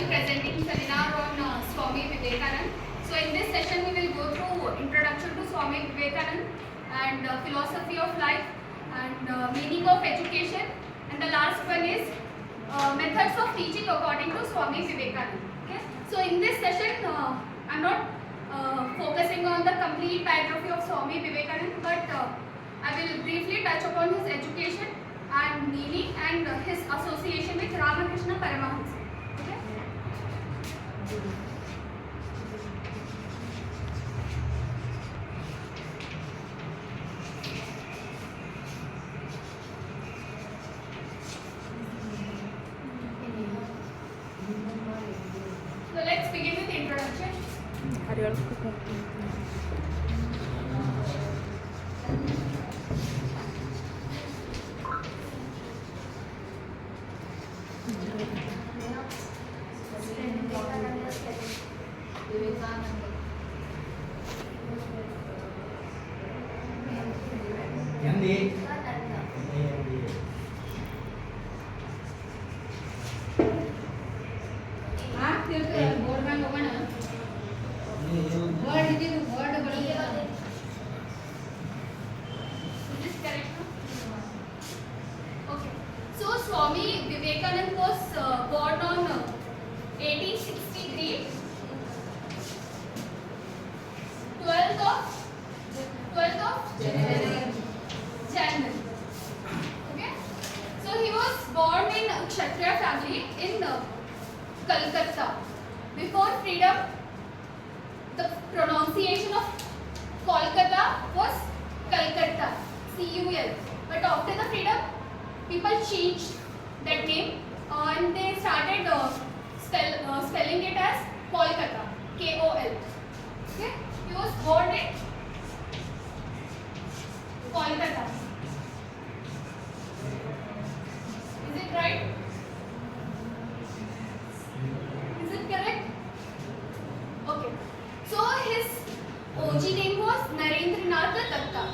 Presenting seminar on Swami Vivekanand. So in this session we will go through introduction to Swami Vivekanand and philosophy of life and meaning of education, and the last one is methods of teaching according to Swami Vivekanand. Okay. So in this session I am not focusing on the complete biography of Swami Vivekanand, but I will briefly touch upon his education and meaning and his association with Ramakrishna Paramahansa. Okay. So let's begin with the introduction. Is this correct now? Okay. So Swami Vivekanand was born on 1863, 12th of January. Okay. So he was born in a Kshatriya family in Calcutta. Before freedom, the pronunciation of Kolkata was Calcutta, C-U-L. But after the freedom, people changed that name and they started spelling it as Kolkata, K-O-L. Okay? He was born in Kolkata. Is it right? Is it correct? Okay. So his OG name was Narendranath Datta.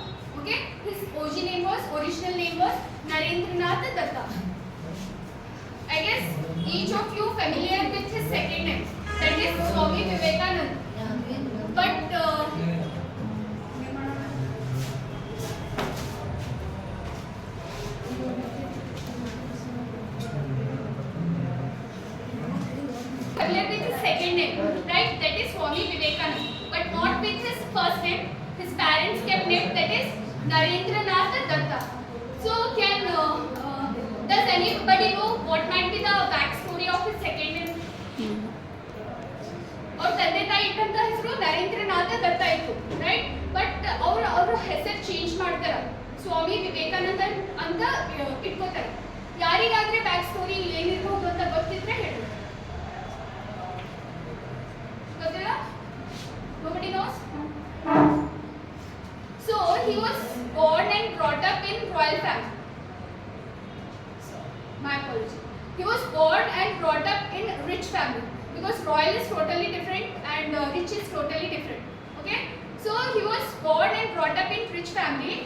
Okay? His original name was Narendranath Datta. I guess each of you familiar with his second name, that is Swami Vivekanand. But familiar with his second name, right? That is Swami Vivekanand, but not with his first name. His parents kept name, that is Narendranath Datta. So does anybody know what might be the backstory of his second name? और ತಂದೆ ತಾಯಿ ಇಟ್ಟಂತ ಹೆಸರು ನರೇಂದ್ರನಾಥ ದತ್ತ ಇತ್ತು, right? But ಅವ್ರ ಹೆಸರು change ಮಾಡ್ತಾರ, ಸ್ವಾಮಿ ವಿವೇಕಾನಂದ ಅಂತ ಇಟ್ಕೋತಾರೆ. ಯಾರಿಗಾದ್ರೆ ಬ್ಯಾಕ್ ಸ್ಟೋರಿ ಏನಿರ್ಬೋದು ಅಂತ ಗೊತ್ತಿದ್ರೆ ಹೇಳಿ. ಗೊತ್ತಿಲ್ಲ? Nobody knows? So he was born and brought up in royal family. My apology. He was born and brought up in rich family, because royal is totally different and rich is totally different. Okay? So he was born and brought up in rich family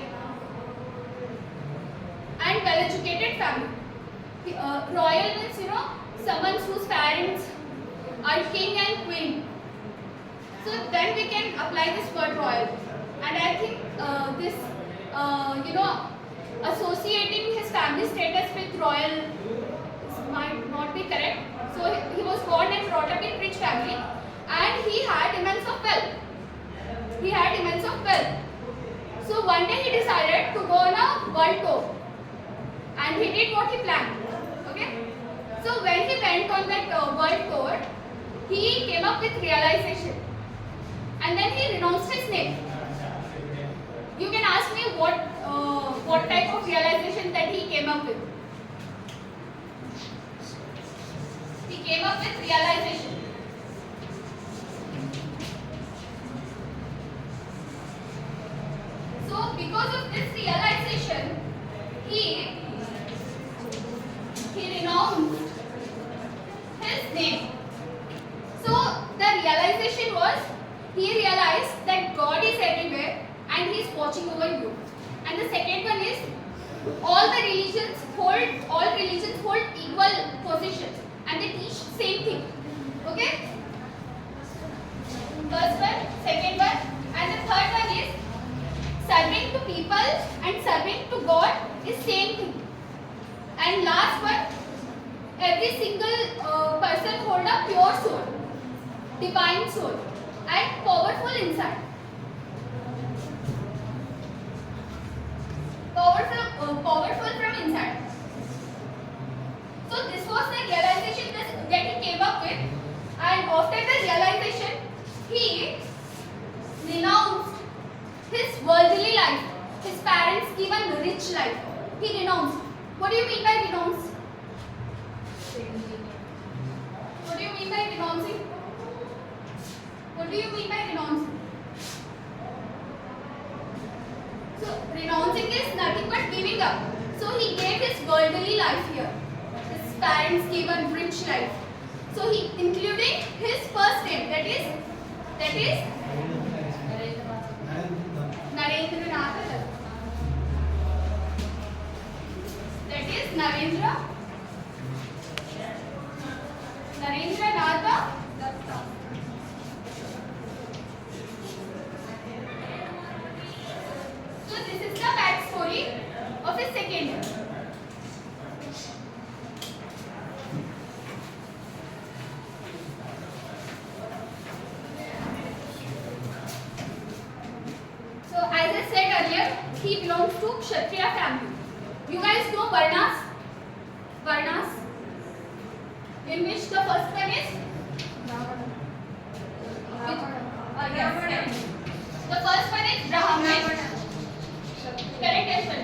and well educated family. Royal means, someone whose parents are king and queen. So then we can apply this word royal. And I think this, associating his family status with royal might not be correct. So he was born and brought up in rich family, and he had immense of wealth. So one day he decided to go on a world tour, and he did what he planned. Okay. So when he went on that world tour, he came up with realization, and then he renounced his name. You can ask me what type of realization that he came up with. He came up with realization. So because of this realization, he renounced his name. So the realization was, he realized that God is everywhere and he is watching over you. And the second one is, all religions hold equal position and they teach same thing. divine soul, and powerful inside. Powerful from inside. So this was the realization that he came up with, and after the realization, he renounced his worldly life, his parents given rich life. He renounced. What do you mean by renounce? What do you mean by renouncing? What do you mean by renouncing? So renouncing is nothing but giving up. So he gave his worldly life here. His parents gave a rich life. So he including his first name, that is Narendranath. That is Narendranath Datta. So this is the backstory of his second name. So as I said earlier, he belongs to Kshatriya family. You guys know Varnas? Varnas? In which the first one is? Yes. The first one is Brahmin. Correct answer.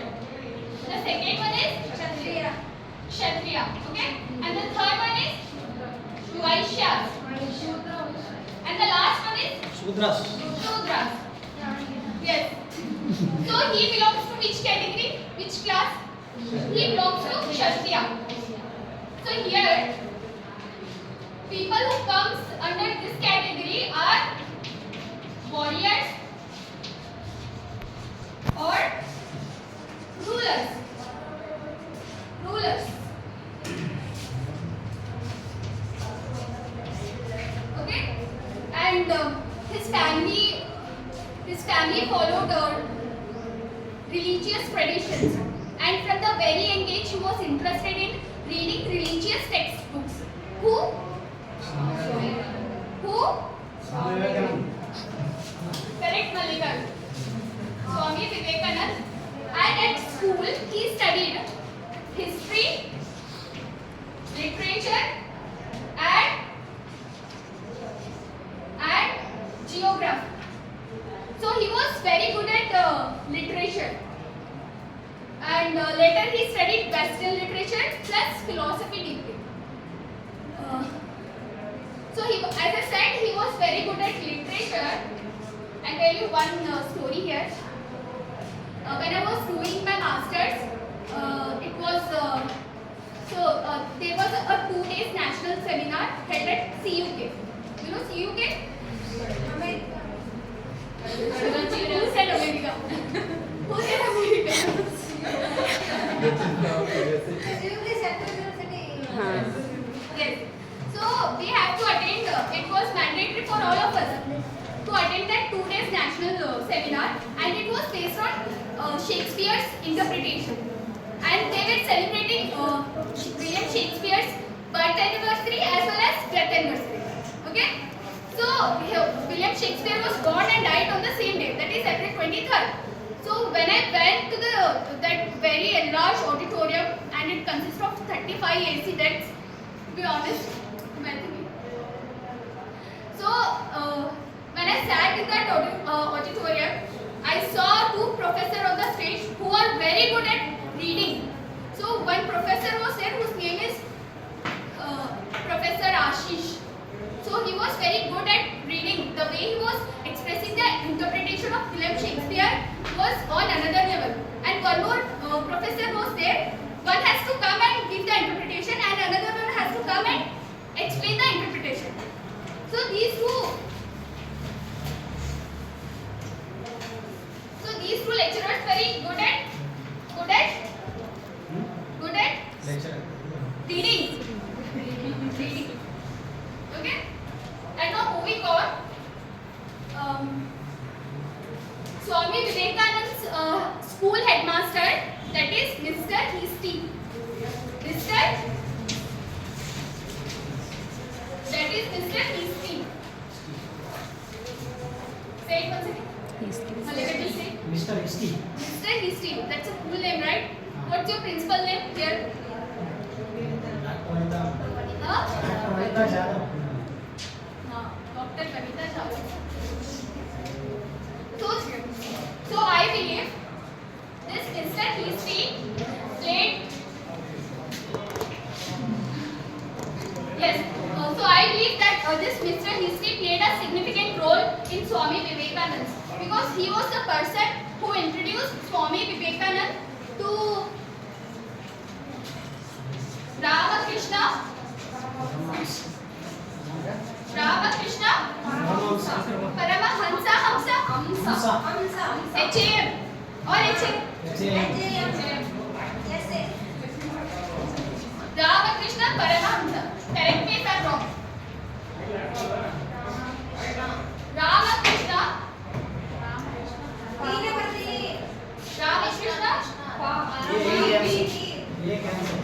The second one is Kshatriya. Okay? And the third one is Vaishyas. And the last one is Shudras. Yes. So he belongs to which category? Which class? He belongs to Kshatriya. So here, people who comes under this category are warriors or rulers. Okay, and his family followed religious traditions, and from the very young age he was interested in reading religious textbooks. Who? Correct, Mallikarjun. Swami Vivekananda. And at school he studied history, literature, and geography. So he was very good at literature. And later he studied Western literature plus philosophy degree. So as I said, he was very good at literature. I'll tell you one story here. When I was doing my masters, it was there was a 2 days national seminar held at CUK. You know CUK? America. Who said America? Who said America? Yes. So we have to attend. It was mandatory for all of us to attend that 2 days national seminar, and it was based on Shakespeare's interpretation. And they were celebrating William Shakespeare's birth anniversary as well as death anniversary. Okay. So William Shakespeare was born and died on the same day, that is April 23rd. So when I went to that very large auditorium, and it consists of 35 AC desks, to be honest, so when I sat in that auditorium, I saw 2 professors on the stage who are very good at reading. So one professor was there whose name is Professor Ashish. So he was very good at reading. The way he was expressing the interpretation of William Shakespeare was on another level. And one more professor was there. One has to come and give the interpretation, and another one has to come and explain the interpretation. So these two lecturers very good at reading. Okay. And now moving on. Swami Vivekananda's school headmaster, that is Mr. Heasty. Wait one second. Let me say. Mr. History. Mr. History. That's a cool name, right? What's your principal name here? Huh? Vanita Jadhav. No, Dr. Vanita Jadhav. So I believe this Mr. History played. Yes. So I believe that this Mr. History played a significant role in Swami Vivekananda because he was the person who introduced Swami Vivekananda to Ramakrishna Paramahansa HAM or HAM Ramakrishna Paramahansa. Correct me if I'm wrong. Ramakrishna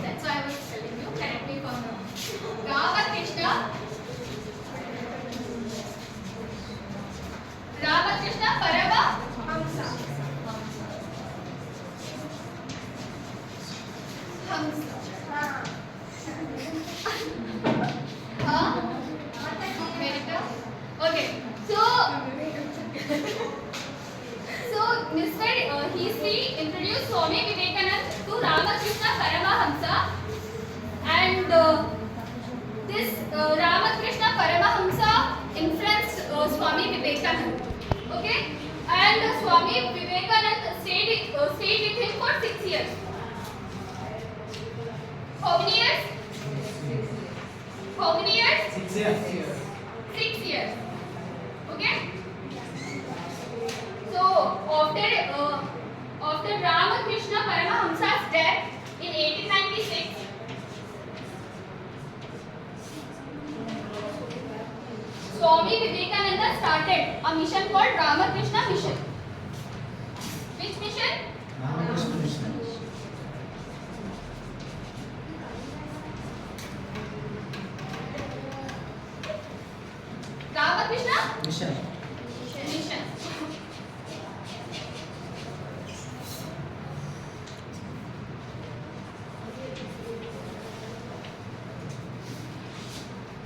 That's why I was telling you. Correct me if I'm wrong. Ramakrishna Paramahansa. Okay, so Mr. History introduced Swami Vivekananda to Ramakrishna Paramahamsa, and this Ramakrishna Paramahamsa influenced Swami Vivekananda. Okay, and Swami Vivekananda stayed with him for 6 years. How many years? How many years? 6 years. 6 years. Okay. So after Ramakrishna Paramahamsa's death in 1896, Swami Vivekananda started a mission called Ramakrishna Mission. Which mission? Ramakrishna Mission. Ramakrishna Mission. Mission.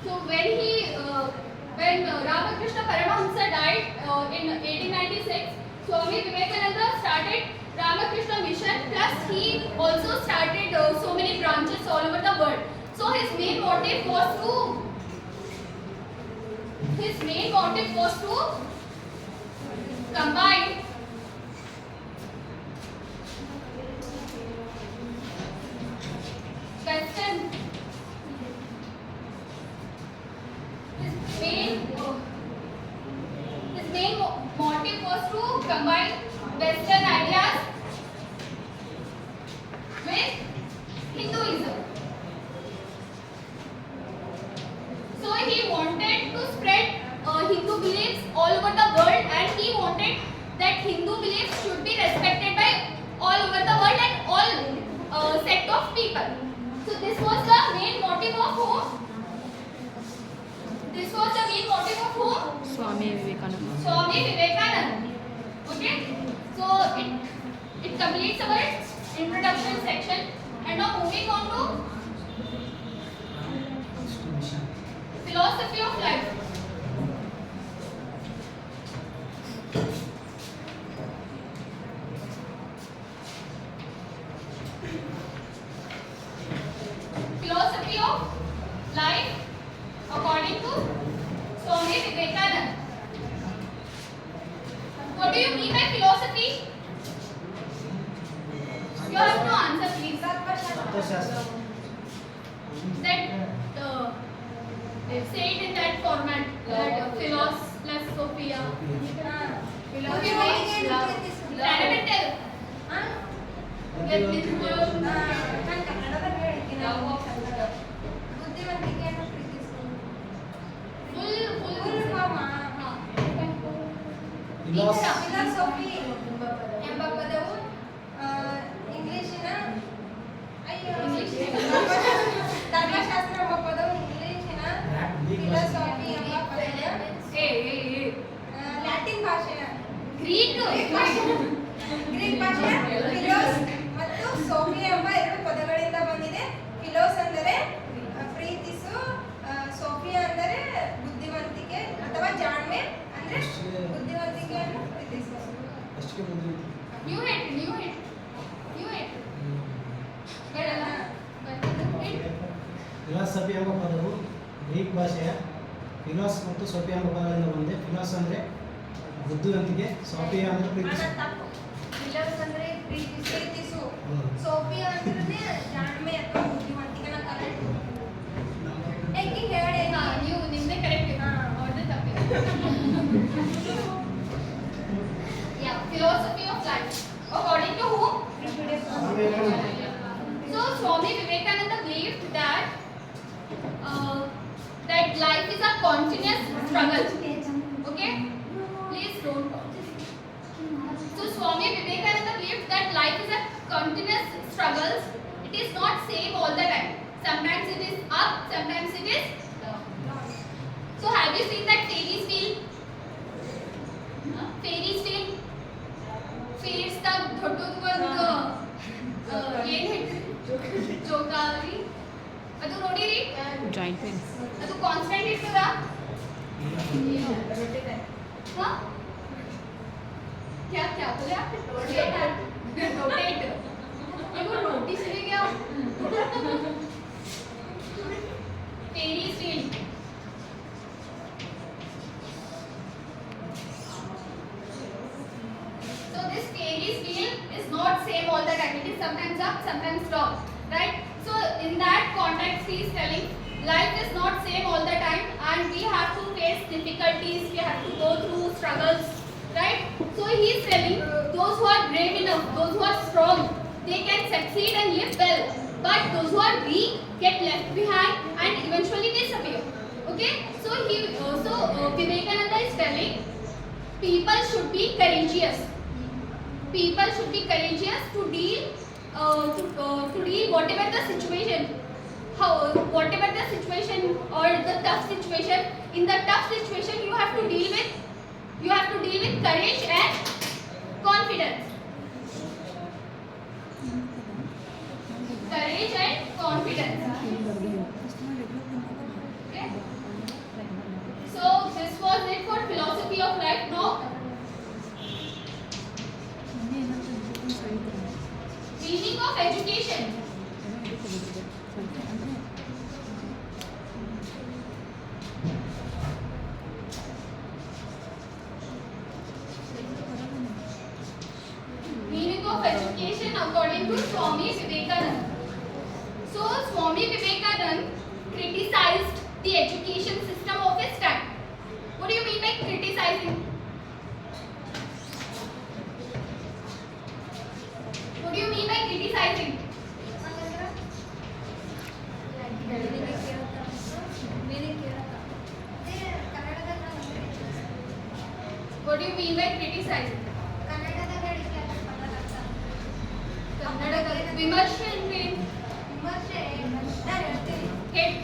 So when Ramakrishna Paramahamsa died in 1896, Swami Vivekananda started Ramakrishna Mission. Plus, he also started so many branches all over the world. So his main motive was to combine Western. His main motive was to combine Western ideas with Hinduism. So he wanted to spread Hindu beliefs all over the world, and he wanted that Hindu beliefs should be respected by all over the world and all sect of people. So this was the main motive of whom? This was the main motive of whom? Swami Vivekananda. Swami Vivekananda. Okay. So it completes our introduction section, and now moving on to Mission. philosophy of life. Philosophy of life according to Swami Vivekananda. What do you mean by philosophy? You have to answer, please. Tattwashastra. That say it in that format. That philosophia. Okay, wait. Fundamental. Get this word. Philosophy. ಎಂಬ ಪದವು ಇಂಗ್ಲಿಷಿನ ತತ್ವಶಾಸ್ತ್ರ ಎಂಬ ಪದವು ಇಂಗ್ಲಿಷಿನ philosophy ಎಂಬ ಪದದ ಏ Latin Latin ಭಾಷೆಯ Greek Greek ಭಾಷೆಯ ಫಿಲೋಸ್ ಮತ್ತು ಸೋಫಿಯಾ ಎಂಬ ಎರಡು ಪದಗಳಿಂದ ಬಂದಿದೆ. ಫಿಲೋಸ್ ಅಂದರೆ ಪ್ರೀತಿಸು, ಸೋಫಿಯಾ ಅಂದರೆ ಬುದ್ಧಿವಂತಿಕೆ ಅಥವಾ ಜಾಣ್ಮೆ ಅಂದ್ರೆ ಬುದ್ಧಿವಂತಿಕೆಯನ್ನು ಪ್ರೀತಿಸು. ಅಷ್ಟಕ್ಕೆ ಬಂದಿದೆ. ನ್ಯೂ ಹೇಟ್ ಹೇಳಲ್ಲ ಫಿಲಾಸಫಿ ಎಂಬ ಪದವು ಗ್ರೀಕ್ ಭಾಷೆಯ ಫಿಲಾಸ್ ಮತ್ತು ಸೋಫಿಯಾ ಎಂಬ ಪದಗಳಿಂದ ಬಂದಿದೆ. ಫಿಲಾಸ್ ಅಂದರೆ ಬುದ್ಧಿವಂತಿಕೆ, ಸೋಫಿಯಾ ಅಂದರೆ ಪ್ರೀತಿಸು. ಫಿಲೋಸ್ ಅಂದ್ರೆ ಪ್ರೀತಿಸು, ಹ್ಮ್. ಸೋಫಿಯಾ ಅಂದ್ರೆ ಜಾಣ್ಮೆ ಅಥವಾ ಬುದ್ಧಿವಂತಿಕೆ. ನಾ ಕರೆಕ್ಟ್ ಹೇಳಿ ನೀವು ನಿಮ್ದೇ ಕರೆಕ್ಟ್ ಅವ್ರದ್ದು ತಪ್ಪಿದೆ. Yeah, philosophy of life. According to whom? So Swami Vivekananda believed that that life is a continuous struggle. Okay? Please don't talk. So Swami Vivekananda believed that life is a continuous struggle. It is not same all the time. Sometimes it is up, sometimes it is down. So have you seen that Ferris wheel? Ferris wheel. Ferris the ದೊಡ್ಡದು ಒಂದು ಏನ್ ಹೇಳ್ತೀರಿ ಜೋಕಾಲಿ ಅದು ನೋಡಿರಿ joint pain ಅದು constant ಇರ್ತದ हाँ क्या क्या बोले आप रोटेट ये वो नोटिस ले गया Ferris wheel so this Ferris wheel is not same all the time. It is sometimes up, sometimes down, right? So in that context he is telling life is not same all the time and we have to face difficulties, we have to go through struggles, right? So he is telling those who are brave enough, those who are strong, they can succeed and live well, but those who are weak get left behind and eventually disappear. Okay, so Vivekananda is telling people should be courageous. People should be courageous to deal whatever the situation, whatever the situation or the tough situation. In the tough situation, you have to deal with courage and confidence. Courage and confidence. Okay. So this was it for philosophy of life. Now, meaning of education. Meaning of education according to Swami Vivekananda. So Swami Vivekananda criticized the education system of his time. What do you mean by criticizing? What do you mean by criticizing? What do you mean by criticizing? ಕನ್ನಡದಲ್ಲಿ ವಿಮರ್ಶೆ ಅಂದ್ರೆ ಹೇಳಿ.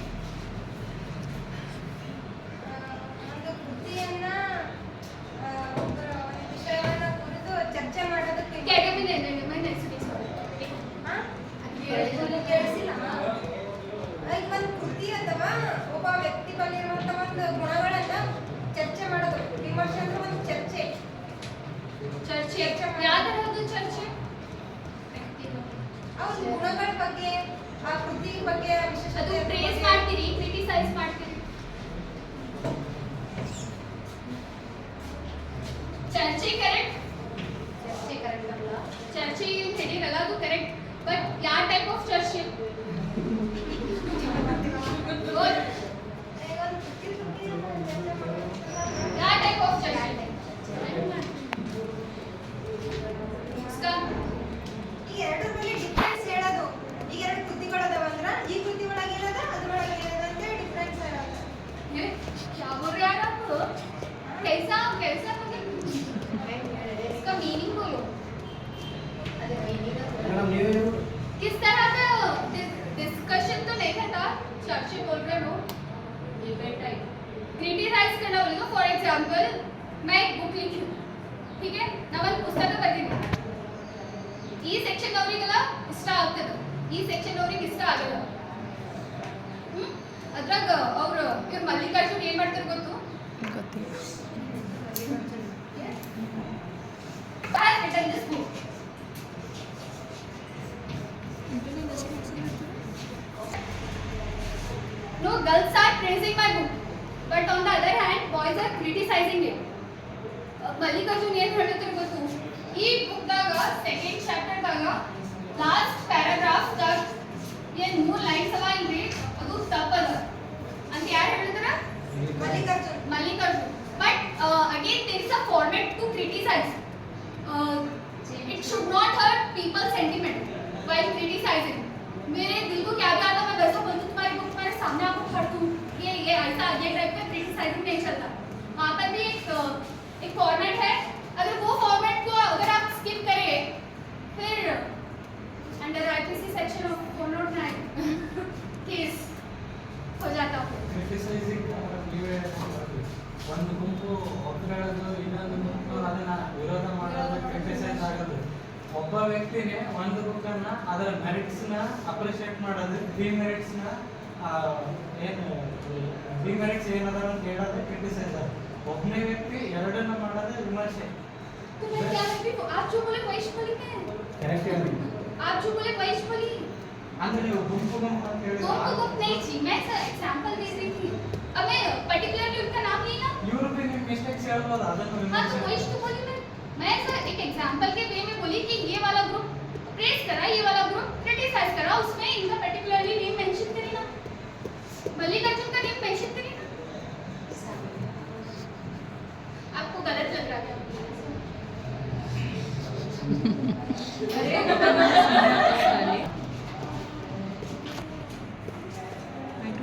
ಒಂದು ಕೃತಿಯನ್ನ ಒಬ್ಬರ ವಿಷಯವನ್ನ ಕುರಿತು ಚರ್ಚೆ ಮಾಡೋದಕ್ಕೆ ಕೇಳಿಸಿಲ್ಲ. ಈಗ ಒಂದು ಕೃತಿ ಅಥವಾ ಒಬ್ಬ ವ್ಯಕ್ತಿ ಬಲ್ಲಿರುವಂತಹ ಒಂದು ಗುಣಗಳನ್ನ ಚರ್ಚೆ ಮಾಡೋದು. ವಿಮರ್ಶೆ ಅಂದ್ರೆ ಒಂದು ಚರ್ಚೆ. ಚರ್ಚೆ ಯಾವ ತರಹದ ಚರ್ಚೆ? ಅವ್ರ ಗುಣಗಳ ಬಗ್ಗೆ, ಆ ಕೃತಿ ಬಗ್ಗೆ ಅದು ವಿಶೇಷತೆ ಪ್ರೇಸ್ ಮಾಡ್ತೀರಿ, ಕ್ರಿಟಿಸೈಸ್ ಮಾಡ್ತೀರಿ. ಚರ್ಚೆ ಕರೆಕ್ಟ್, ಚರ್ಚೆ ಹೇಳಿರಲ್ಲ ಅದು ಕರೆಕ್ಟ್. ಬಟ್ ಯಾವ ಟೈಪ್ ಆಫ್ ಚರ್ಚೆ? ಯಾವ ಟೈಪ್ ಆಫ್ ಚರ್ಚೆ? ಈ ಎರಡರ ಮೇಲೆ ಡಿಫ್ರೆನ್ಸ್ ಹೇಳೋದು. ಈಗ ಎರಡು ಕೃತಿಗಳದಾವಂದ್ರ ಈ ಕೃತಿ ಒಳಗೆ ಇರೋದ ಅದ್ರೊಳಗೆ ಇರೋದ ಅಂತ ಡಿಫ್ರೆನ್ಸ್ ಹೇಳೋದು. क्या बोल रहे हैं आप? कैसा कैसा इसका मीनिंग बोलो. ಮೇಡಮ್ ನೀವೇ किस तरह का डिस्कशन तो नहीं था, चर्चे बोल रहे हो. क्रिटिसाइज करना बोलेगा. फॉर एग्जांपल मैं एक बुक लिखी ठीक है ನಾವಲ್ಲಿ ಪುಸ್ತಕ ಬರ್ದಿದ್ದೀವಿ ಈ ಸೆಕ್ಷನ್ ಅವರಿಗೆಲ್ಲ ಇಷ್ಟ ಆಗ್ತದೆ ಈ ಸೆಕ್ಷನ್ ಅವರಿಗೆ ಇಷ್ಟ ಆಗಲ್ಲ ಅದ್ರಾಗ ಅವರು ಇವ್ರು ಮಲ್ಲಿಕಾರ್ಜುನ್ ಏನ್ ಮಾಡ್ತಾರೆ ಗೊತ್ತು I have written this book. No, girls are praising my book, but on the other hand, boys are criticizing it. Mallikarjun ಏನ್ ಹೇಳ್ತಾರೆ ಗೊತ್ತು ಈ ಬುಕ್ ದಾಗ ಸೆಕೆಂಡ್ ಚಾಪ್ಟರ್ ದಾಗ ಲಾಸ್ಟ್ ಪ್ಯಾರಾಗ್ರಾಫ್ ದಾಗ ಏನ್ 3 ಲೈನ್ಸ್ ಅವ ಇಲ್ರಿ ಅದು ತಪ್ಪದ ಅಂತ ಯಾರು ಹೇಳ್ತಾರ Mallikarjun but again there is a format to criticise it should not hurt people's sentiment while criticizing मेरे दिल को क्या आता मैं वैसा बोलती तुम्हारी बुक तुम्हारे सामने आपको फाड़ दूं ये ऐसा ये टाइप का क्रिटिसाइजिंग नहीं चलता वहाँ पर भी एक फॉर्मेट है अगर वो फॉर्मेट को अगर आप स्किप करें फिर under IPC section of 409 case हो जाता है ಕ್ರಿಟಿಸೈಸಿಂಗ್ ನೀವೇ ಒಂದು ಗುಂಪು ಒಪ್ಕೊಳ್ಳೋದು ಇನ್ನೊಂದು ಗುಂಪು ಅದನ್ನ ವಿರೋಧ ಮಾಡೋದು ಕ್ರಿಟಿಸೈಸ್ ಆಗೋದು ಒಬ್ಬ ವ್ಯಕ್ತಿನೇ ಒಂದು ಬುಕ್ಕನ್ನ ಅದರ ಮೆರಿಟ್ಸ್ನ ಅಪ್ರಿಷಿಯೇಟ್ ಮಾಡೋದು ಡಿಮೆರಿಟ್ಸ್ನ ಏನು ಡಿಮೆರಿಟ್ಸ್ ಏನದ ಅಂತ ಹೇಳೋದು ಕ್ರಿಟಿಸೈಸ್ ಒಬ್ಬನೇ ವ್ಯಕ್ತಿ ಎರಡನ್ನ ಮಾಡೋದು ವಿಮರ್ಶೆ तो मैं क्या कहती हूँ आप जो बोले वही बोली मैं ಕರೆಕ್ಟ್ ಹೇಳಿ आप जो बोले वही बोली ಅಂದ್ರೆ ನೀವು ಗುಂಪು ಗುಂಪು ಅಂತ तो ಹೇಳಿದ್ರೆ नहीं जी मैं एग्जांपल दे रही थी अब मैं पर्टिकुलरली उनका नाम नहीं ना ಇವರು भी ನೀವು ಮಿಸ್ಟೇಕ್ಸ್ ಹೇಳ್ಬೋದು ಅದನ್ನು हाँ तो ವಿಮರ್ಶೆ वही तो बोली मैं सर एक एग्जांपल के वे में बोली कि ये वाला ग्रुप प्रेस करा ये वाला ग्रुप क्रिटिसाइज करा उसमें इनका पर्टिकुलरली नेम मेंशन करी ना मल्लिकार्जुन का नेम मेंशन करी ना आपको गलत लग रहा है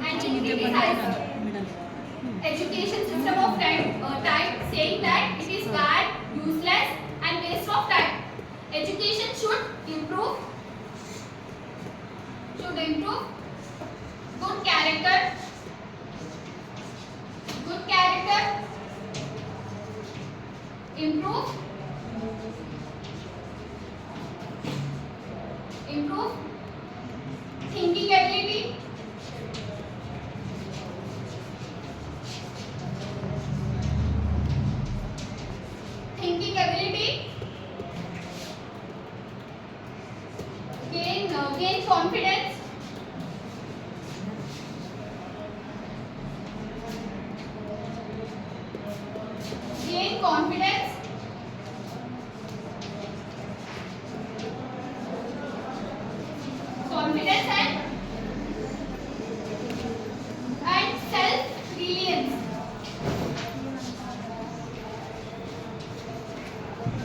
and he criticized education system of time saying that it is bad, useless and waste of time. Education should improve good character, improve thinking ability, gain confidence, and self-reliance.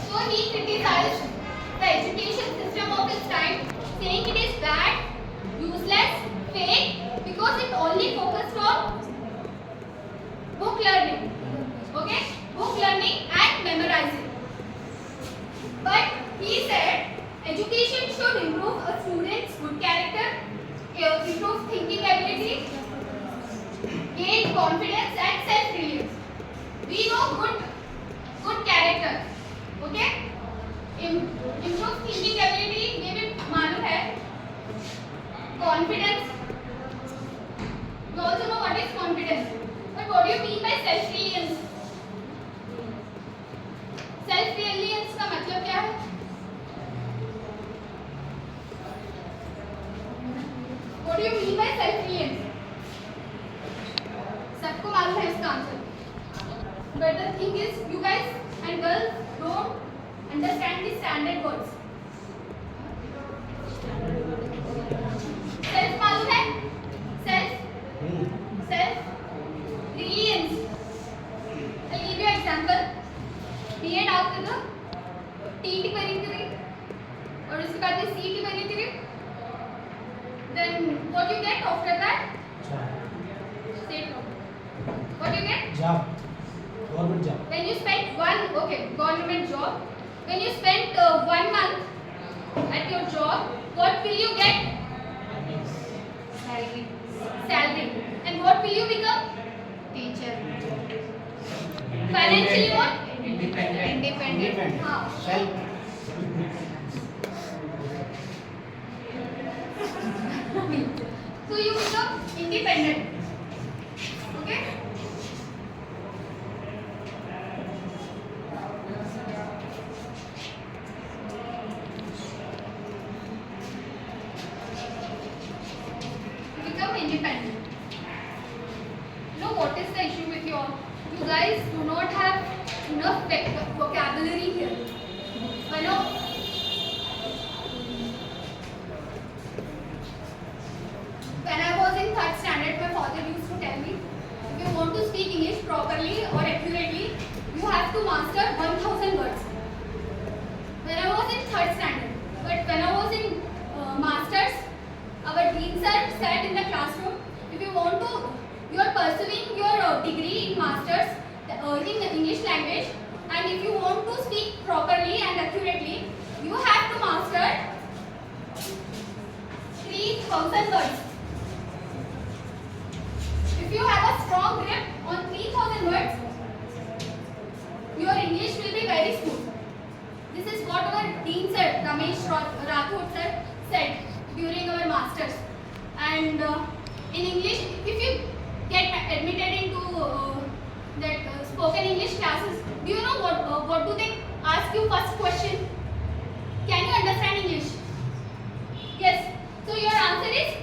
So he criticized the education system of his time, saying it is bad, useless, fake, because it only focused on book learning. Okay? Book learning and memorizing. But he said education should improve a student's good character, improve thinking ability, gain confidence and self-reliance. We know good character. Okay? Improve thinking ability ये भी मालूम है. Confidence. You also know what is confidence. But what do you mean by self-reliance? Self-reliance का मतलब क्या है? What do you mean by self-reliance? सबको मालूम है इसका answer. But the thing is, you guys and girls don't understand the standard words. Self मालूम है? Self-reliance. I'll give you an example. B.Ed ಆಗ್ತದೆ TET ಬರೀತೀರಿ और उसके बाद में CET ಬರೀತೀರಿ. Then what you get after that? State job. What you get? Job. Government job. When you spend government job. When you spend 1 month at your job, what will you get? Salary. And what will you become? Teacher. Financially what? Independent. हाँ. Self So you become independent. Okay? You become independent. You know what is the issue with you guys do not have enough vocabulary here. You know, when I was in third standard, my father used to tell me, if you want to speak English properly or accurately, you have to master 1000 words. When I was in third standard, but when I was in masters, our dean sir said in the classroom, if you want to, you are pursuing your degree in masters in English language, and if you want to speak properly and accurately, you have to master 3000 words. If you have a strong grip on 3000 words, your English will be very smooth. This is what our dean sir, Ramesh Rathod sir, said during our masters. And in English, if you get admitted into that spoken English classes, do you know what do they ask you first question? Can you understand English? Yes. So your answer is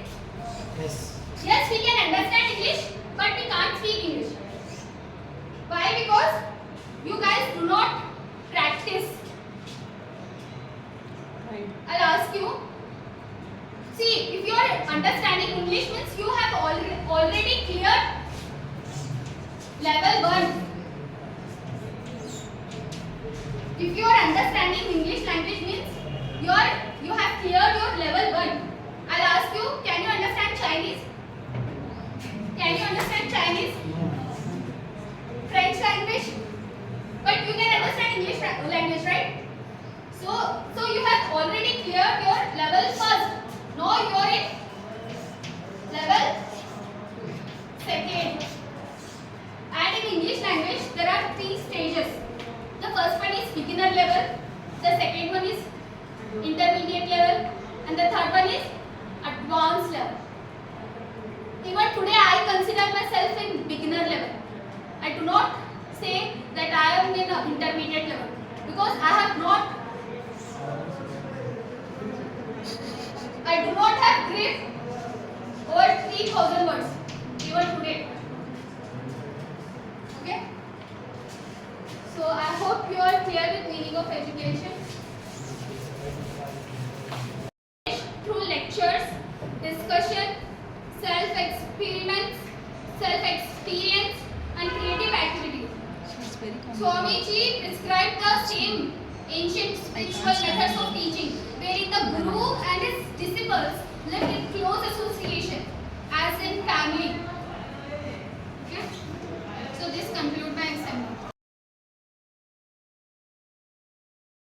yes. yes, we can understand English, but we can't speak English. Why? Because you guys do not practice. I'll ask you. See, if you are understanding English means you have already cleared level 1. If you are understanding English language means you have cleared your level 1. I'll ask you, can you understand Chinese? Can you understand Chinese? French language? But you can understand English language, right? So you have already cleared your level first. Now you are in level 2nd. And in English language, there are 3 stages. The first one is beginner level, the second one is intermediate level, and the third one is advanced level. Even today I consider myself in beginner level. I do not say that I am in intermediate level because I do not have grip over 3000 words even today. Okay? So I hope you are clear with meaning of education. Through lectures, discussion, self-experiments, self-experience and creative activities. Swamiji prescribed the same ancient spiritual methods of teaching, wherein the Guru and his disciples lived in close association, as in family.